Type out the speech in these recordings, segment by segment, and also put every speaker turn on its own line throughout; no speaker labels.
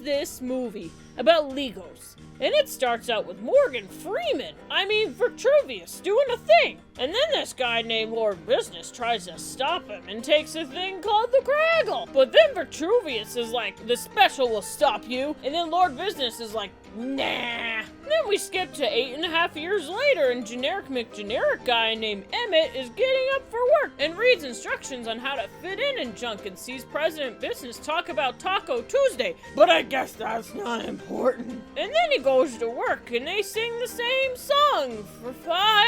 this movie about Legos. And it starts out with Morgan Freeman, Vitruvius, doing a thing. And then this guy named Lord Business tries to stop him and takes a thing called the Craggle. But then Vitruvius is like, the special will stop you. And then Lord Business is like, nah. Then we skip to 8.5 years later, and generic McGeneric guy named Emmet is getting up for work and reads instructions on how to fit in and junk and sees President Business talk about Taco Tuesday. But I guess that's not important. And then he goes to work and they sing the same song for 5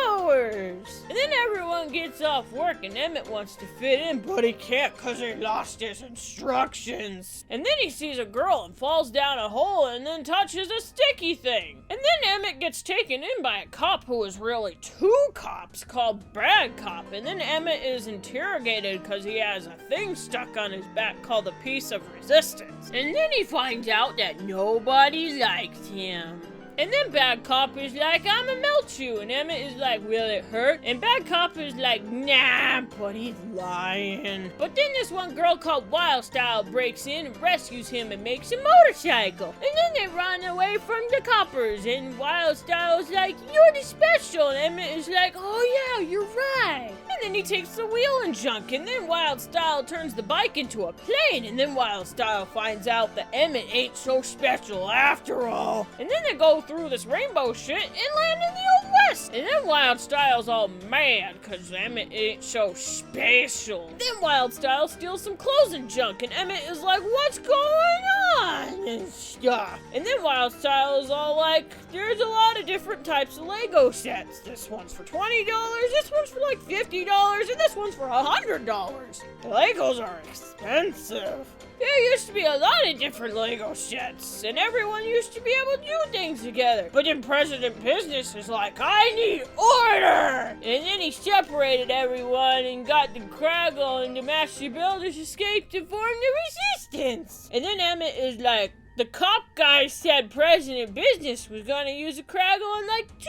hours. And then everyone gets off work and Emmet wants to fit in, but he can't because he lost his instructions. And then he sees a girl and falls down a hole and then touches a sticky thing. And then Emmet gets taken in by a cop who is really 2 cops called Bad Cop. And then Emmet is interrogated because he has a thing stuck on his back called a piece of resistance. And then he finds out that nobody likes him. And then Bad Cop is like, I'ma melt you. And Emmet is like, will it hurt? And Bad Cop is like, nah, but he's lying. But then this one girl called Wild Style breaks in and rescues him and makes a motorcycle. And then they run away from the coppers. And Wild Style is like, you're the special. And Emmet is like, oh yeah, you're right. And then he takes the wheel and junk. And then Wild Style turns the bike into a plane. And then Wild Style finds out that Emmet ain't so special after all. And then they go through this rainbow shit and land in the Old West. And then Wild Style's all mad because Emmet ain't so special. Then Wild Style steals some clothes and junk and Emmet is like, what's going on? And stuff. And then Wild Style is all like, there's a lot of different types of Lego sets. This one's for $20, this one's for like $50, and this one's for $100. Legos are expensive. There used to be a lot of different Lego sets, and everyone used to be able to do things together. But then President Business is like, I need order! And then he separated everyone and got the Craggle, and the Master Builders escaped and formed the Resistance. And then Emmet is like, the cop guy said President Business was gonna use a Craggle in like 2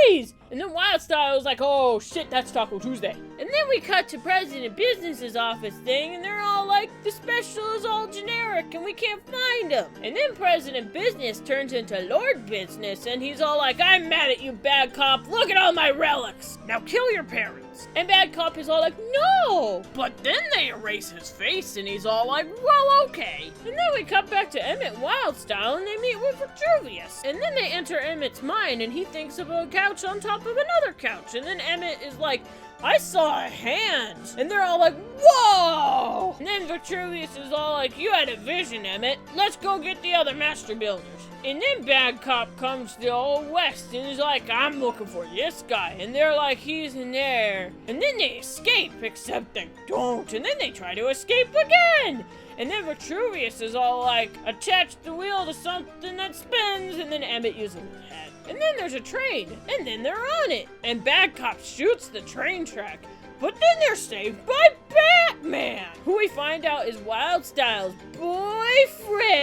days. And then Wild Style was like, oh shit, that's Taco Tuesday. And then we cut to President Business's office thing, and they're all like, the special is all generic and we can't find him. And then President Business turns into Lord Business, and he's all like, I'm mad at you, Bad Cop. Look at all my relics. Now kill your parents. And Bad Cop is all like, no. But then they erase his face, and he's all like, well, okay. And then we cut back to Emmet Wild Style, and they meet with Vitruvius. And then they enter Emmet's mind, and he thinks of a couch on top of another couch. And then Emmet is like, I saw a hand. And they're all like, whoa. And then Vitruvius is all like, you had a vision, Emmet. Let's go get the other Master Builders. And then Bad Cop comes to the Old West and is like, I'm looking for this guy. And they're like, he's in there. And then they escape, except they don't. And then they try to escape again. And then Vitruvius is all like, attach the wheel to something that spins. And then Emmet uses his head. And then there's a train. And then they're on it. And Bad Cop shoots the train track. But then they're saved by Batman, who we find out is Wild Style's boyfriend.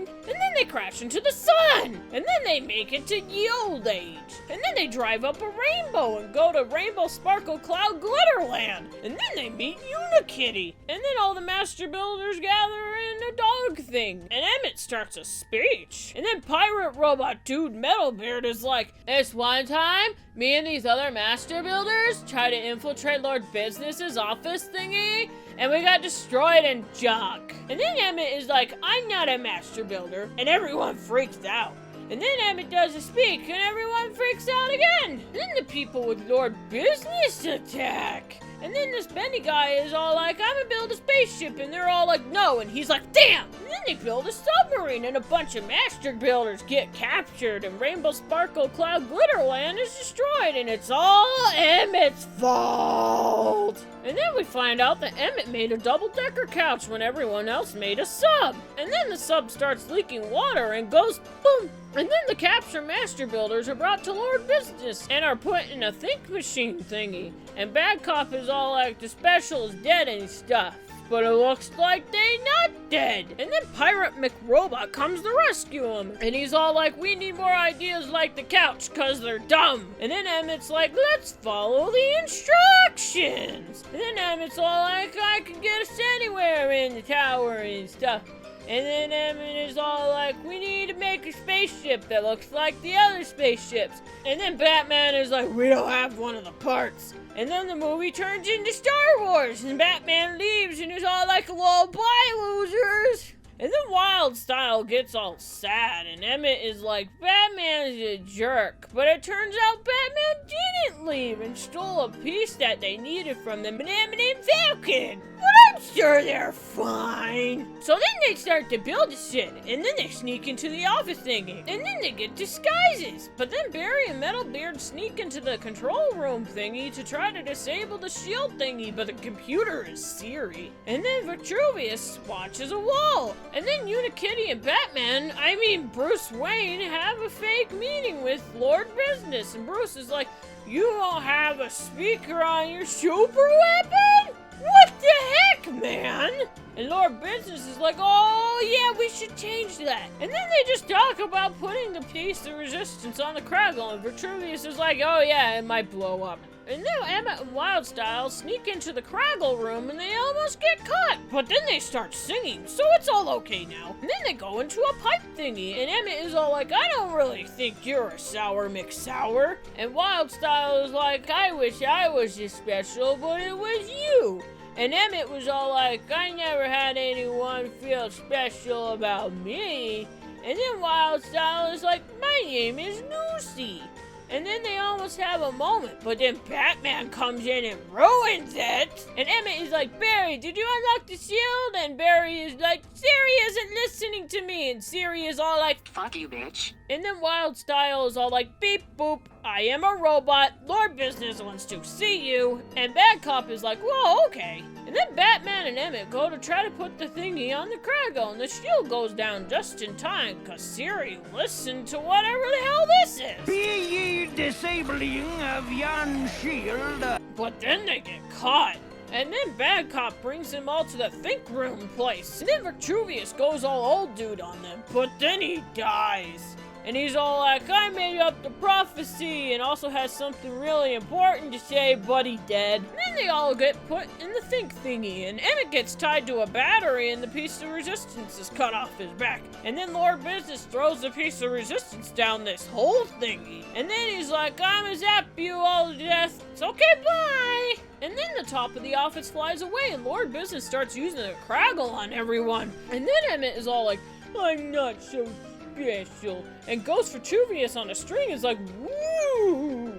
And then they crash into the sun. And then they make it to the old age. And then they drive up a rainbow and go to Rainbow Sparkle Cloud Glitterland. And then they meet Unikitty. And then all the Master Builders gather in a dog thing. And Emmet starts a speech. And then Pirate Robot Dude Metalbeard is like, this one time, me and these other Master Builders try to infiltrate Lord Business's office thingy, and we got destroyed in junk. And then Emmet is like, I'm not a Master Builder, and everyone freaks out. And then Emmet does a speak, and everyone freaks out again. And then the people with Lord Business attack. And then this Bendy guy is all like, I'm gonna build a spaceship, and they're all like, no, and he's like, damn! And then they build a submarine, and a bunch of Master Builders get captured, and Rainbow Sparkle Cloud Glitterland is destroyed, and it's all Emmet's fault! And then we find out that Emmet made a double-decker couch when everyone else made a sub. And then the sub starts leaking water and goes boom. And then the captured Master Builders are brought to Lord Business and are put in a think machine thingy. And Bad Cop is all like, the special is dead and stuff. But it looks like they not dead. And then Pirate McRobot comes to rescue him. And he's all like, we need more ideas like the couch, cause they're dumb. And then Emmet's like, let's follow the instructions. And then Emmet's all like, I can get us anywhere in the tower and stuff. And then Emmet is all like, we need to make a spaceship that looks like the other spaceships. And then Batman is like, we don't have one of the parts. And then the movie turns into Star Wars, and Batman leaves and is all like, well, bye, losers. And then Wild Style gets all sad, and Emmet is like, Batman is a jerk. But it turns out Batman didn't leave and stole a piece that they needed from the Emmet and Falcon. But I'm sure they're fine. So then they start to build the shit, and then they sneak into the office thingy, and then they get disguises. But then Barry and Metalbeard sneak into the control room thingy to try to disable the shield thingy, but the computer is Siri. And then Vitruvius watches a wall. And then Unikitty and Bruce Wayne have a fake meeting with Lord Business, and Bruce is like, you don't have a speaker on your super weapon? What the heck, man? And Lord Business is like, oh yeah, we should change that. And then they just talk about putting the piece of resistance on the Craggle, and Vitruvius is like, oh yeah, it might blow up. And now Emmet and Wildstyle sneak into the Craggle room and they almost get caught. But then they start singing, so it's all okay now. And then they go into a pipe thingy, and Emmet is all like, I don't really think you're a Sour McSour. And Wildstyle is like, I wish I was this special, but it was you. And Emmet was all like, I never had anyone feel special about me. And then Wildstyle is like, my name is Lucy. And then they almost have a moment, but then Batman comes in and ruins it. And Emmet is like, Barry, did you unlock the shield? And Barry is like, Siri isn't listening to me. And Siri is all like, fuck you, bitch. And then Wildstyle is all like, beep boop, I am a robot. Lord Business wants to see you. And Bad Cop is like, whoa, okay. And then Batman and Emmet go to try to put the thingy on the Craggle, and the shield goes down just in time, cause Siri listened to whatever the hell this is.
Be ye disabling of yon shield.
But then they get caught. And then Bad Cop brings them all to the think room place. And then Vitruvius goes all old dude on them, but then he dies. And he's all like, I made up the prophecy, and also has something really important to say, but he dead. And then they all get put in the think thingy, and Emmet gets tied to a battery, and the piece of resistance is cut off his back. And then Lord Business throws the piece of resistance down this whole thingy. And then he's like, I'ma zap you all to death. It's okay, bye. And then the top of the office flies away, and Lord Business starts using the Craggle on everyone. And then Emmet is all like, I'm not so special. And Ghost Vitruvius on a string is like, woo!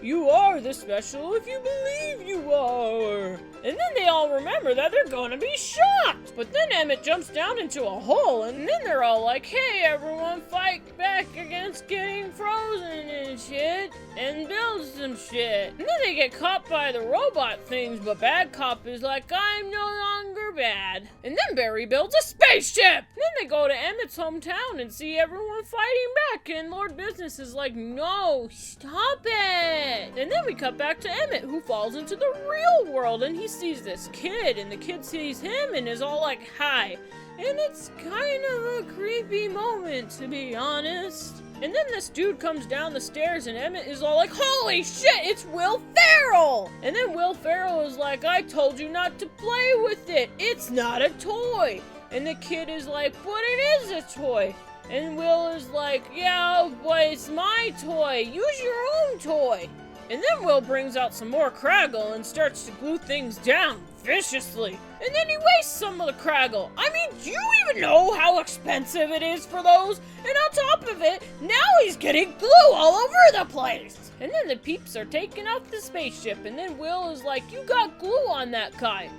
You are the special if you believe you are. And then they all remember that they're gonna be shocked. But then Emmet jumps down into a hole, and then they're all like, hey everyone, fight back against getting frozen and shit, and build some shit. And then they get caught by the robot things, but Bad Cop is like, I'm no longer bad. And then Barry builds a spaceship. And then they go to Emmet's hometown and see everyone fighting back, and Lord Business is like, no, stop it. And then we cut back to Emmet, who falls into the real world, and he sees this kid, and the kid sees him and is all like, hi. And it's kind of a creepy moment, to be honest. And then this dude comes down the stairs, and Emmet is all like, holy shit, it's Will Ferrell! And then Will Ferrell is like, I told you not to play with it. It's not a toy. And the kid is like, but it is a toy. And Will is like, yeah, but it's my toy. Use your own toy. And then Will brings out some more Craggle and starts to glue things down viciously. And then he wastes some of the Craggle. I mean, do you even know how expensive it is for those? And on top of it, now he's getting glue all over the place. And then the peeps are taking off the spaceship, and then Will is like, you got glue on that guy.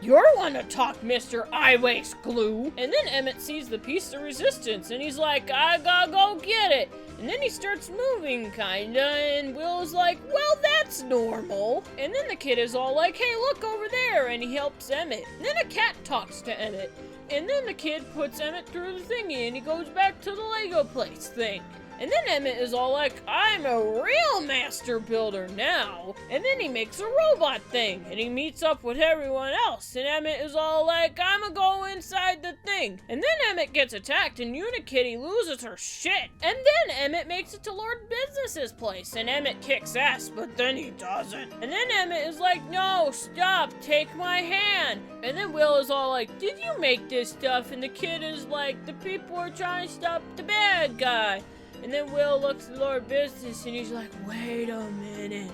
You're one to talk, Mr. I Waste Glue. And then Emmet sees the piece of resistance, and he's like, I gotta go get it. And then he starts moving, kinda, and Will's like, well, that's normal. And then the kid is all like, hey, look over there, and he helps Emmet. And then a cat talks to Emmet. And then the kid puts Emmet through the thingy, and he goes back to the Lego place thing. And then Emmet is all like, I'm a real master builder now. And then he makes a robot thing, and he meets up with everyone else. And Emmet is all like, I'ma go inside the thing. thing. And then Emmet gets attacked and Unikitty loses her shit. And then Emmet makes it to Lord Business's place and Emmet kicks ass, but then he doesn't. And then Emmet is like, no, stop, take my hand. And then Will is all like, did you make this stuff? And the kid is like, the people are trying to stop the bad guy. And then Will looks at Lord Business and he's like, wait a minute,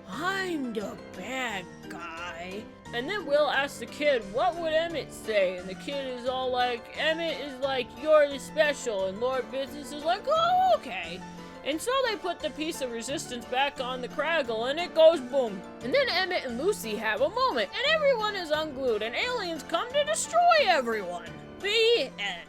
I'm the bad guy. And then Will asks the kid, what would Emmet say? And the kid is all like, Emmet is like, you're the special. And Lord Business is like, oh, okay. And so they put the piece of resistance back on the Craggle and it goes boom. And then Emmet and Lucy have a moment and everyone is unglued and aliens come to destroy everyone. The end.